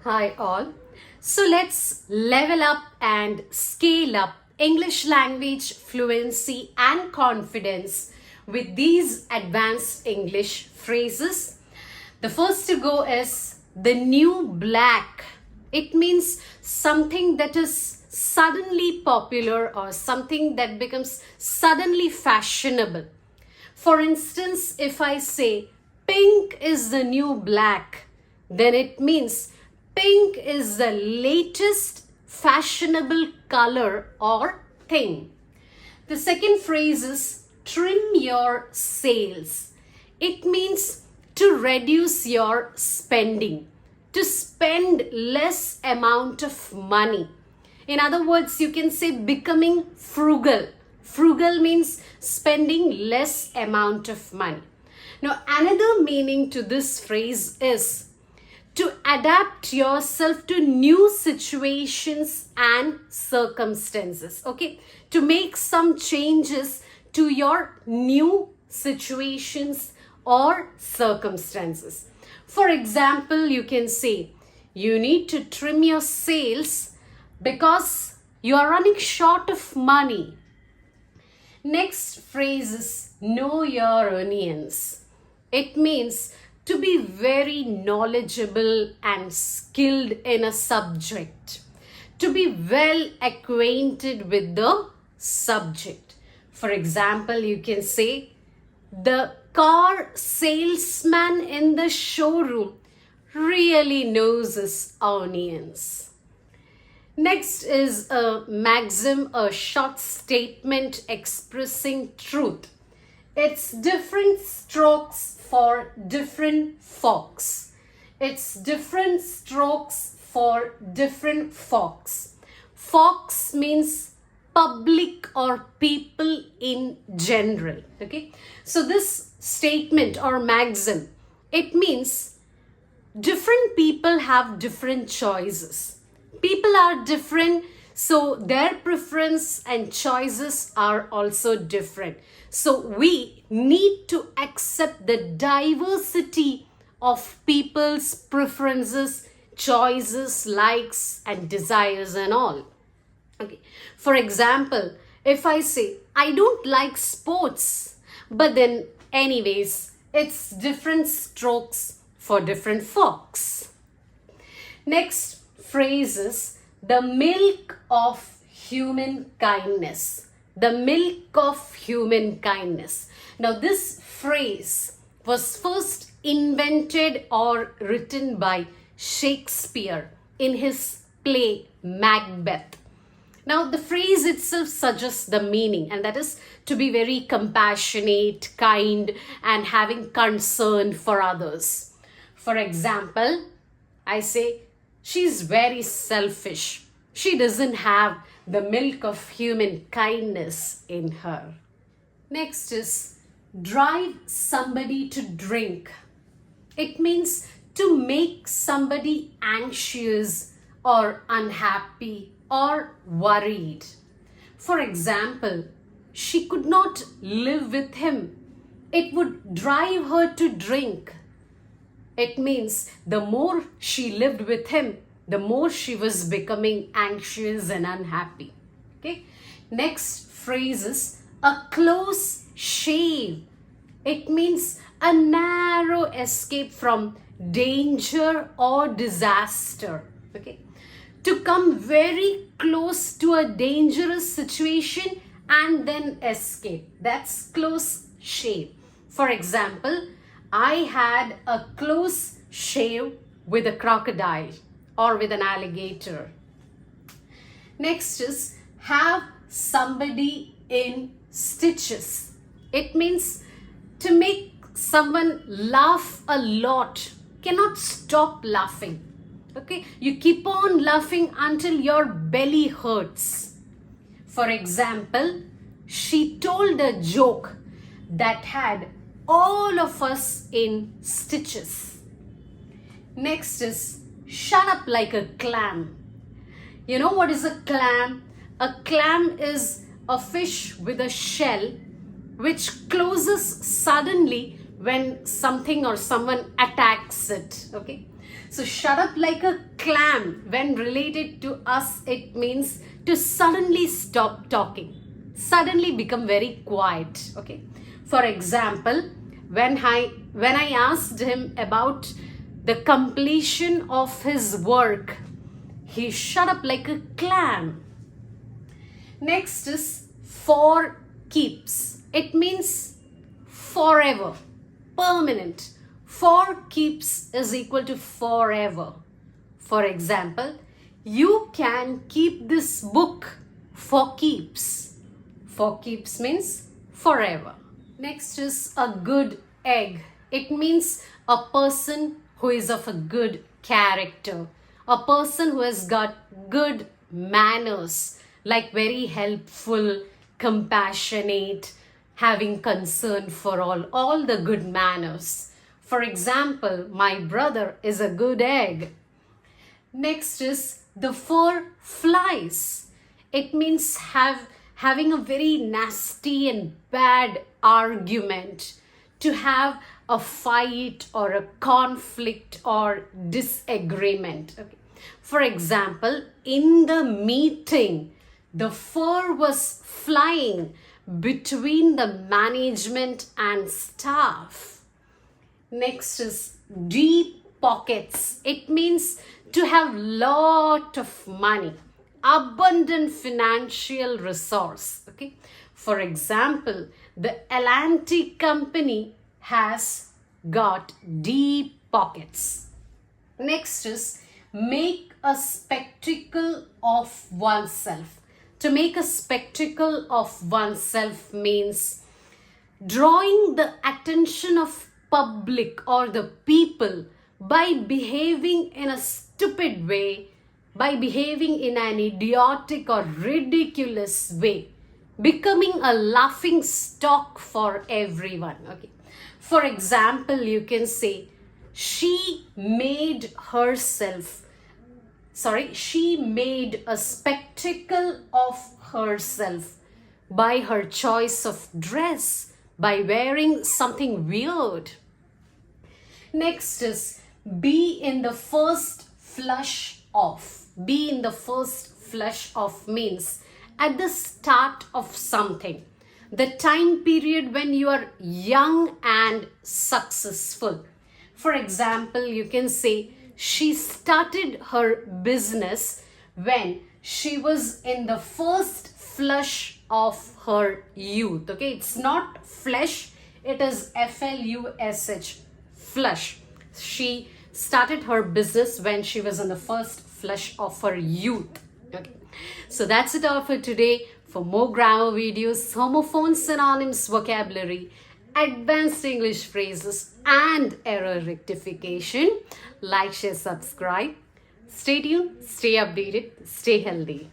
Hi all. So let's level up and scale up English language fluency and confidence with these advanced English phrases. The first to go is the new black. It means something that is suddenly popular or something that becomes suddenly fashionable. For instance, if I say pink is the new black, then it means pink is the latest fashionable color or thing. The second phrase is trim your sails. It means to reduce your spending, to spend less amount of money. In other words, you can say becoming frugal. Frugal means spending less amount of money. Now, another meaning to this phrase is to adapt yourself to new situations and circumstances. Okay, to make some changes to your new situations or circumstances. For example, you can say you need to trim your sails because you are running short of money. Next phrase is know your onions. It means to be very knowledgeable and skilled in a subject, to be well acquainted with the subject. For example, you can say, the car salesman in the showroom really knows his onions. Next is a maxim, a short statement expressing truth. It's different strokes for different folks. It's different strokes for different folks. Folks means public or people in general. Okay. So this statement or maxim, it means different people have different choices. People are different, so their preference and choices are also different. So we need to accept the diversity of people's preferences, choices, likes, and desires and all. Okay. For example, if I say, I don't like sports, but then anyways, it's different strokes for different folks. Next phrase is the milk of human kindness. The milk of human kindness. Now, this phrase was first invented or written by Shakespeare in his play Macbeth. Now, the phrase itself suggests the meaning, and that is to be very compassionate, kind, and having concern for others. For example, I say, she's very selfish. She doesn't have the milk of human kindness in her. Next is drive somebody to drink. It means to make somebody anxious or unhappy or worried. For example, she could not live with him. It would drive her to drink. It means the more she lived with him, the more she was becoming anxious and unhappy. Okay. Next phrase is a close shave. It means a narrow escape from danger or disaster. Okay. To come very close to a dangerous situation and then escape. That's close shave. For example, I had a close shave with a crocodile or with an alligator. Next is have somebody in stitches. It means to make someone laugh a lot, cannot stop laughing. Okay, you keep on laughing until your belly hurts. For example, she told a joke that had all of us in stitches. Next is shut up like a clam. You know what is a clam? A clam is a fish with a shell which closes suddenly when something or someone attacks it. Okay. So shut up like a clam, when related to us, it means to suddenly stop talking, suddenly become very quiet. Okay. For example, when I asked him about the completion of his work, he shut up like a clam. Next is for keeps. It means forever, permanent. For keeps is equal to forever. For example, you can keep this book for keeps. For keeps means forever. Next is a good egg. It means a person who is of a good character, a person who has got good manners, like very helpful, compassionate, having concern for all the good manners. For example, my brother is a good egg. Next is the for flies. It means having a very nasty and bad argument, to have a fight or a conflict or disagreement. Okay. For example, in the meeting, the fur was flying between the management and staff. Next is deep pockets. It means to have lot of money, abundant financial resource. Okay. For example, the Atlantic company has got deep pockets. Next is make a spectacle of oneself. To make a spectacle of oneself means drawing the attention of public or the people by behaving in a stupid way, by behaving in an idiotic or ridiculous way, becoming a laughing stock for everyone. Okay. For example, you can say she made a spectacle of herself by her choice of dress, by wearing something weird. Next is be in the first flush of. Be in the first flush of means at the start of something, the time period when you are young and successful. For example, you can say she started her business when she was in the first flush of her youth. Okay, it's not flesh, it is FLUSH, flush. She started her business when she was in the first flush of her youth. Okay, so that's it all for today. For more grammar videos, homophones, synonyms, vocabulary, advanced English phrases and error rectification, like, share, subscribe. Stay tuned, stay updated, stay healthy.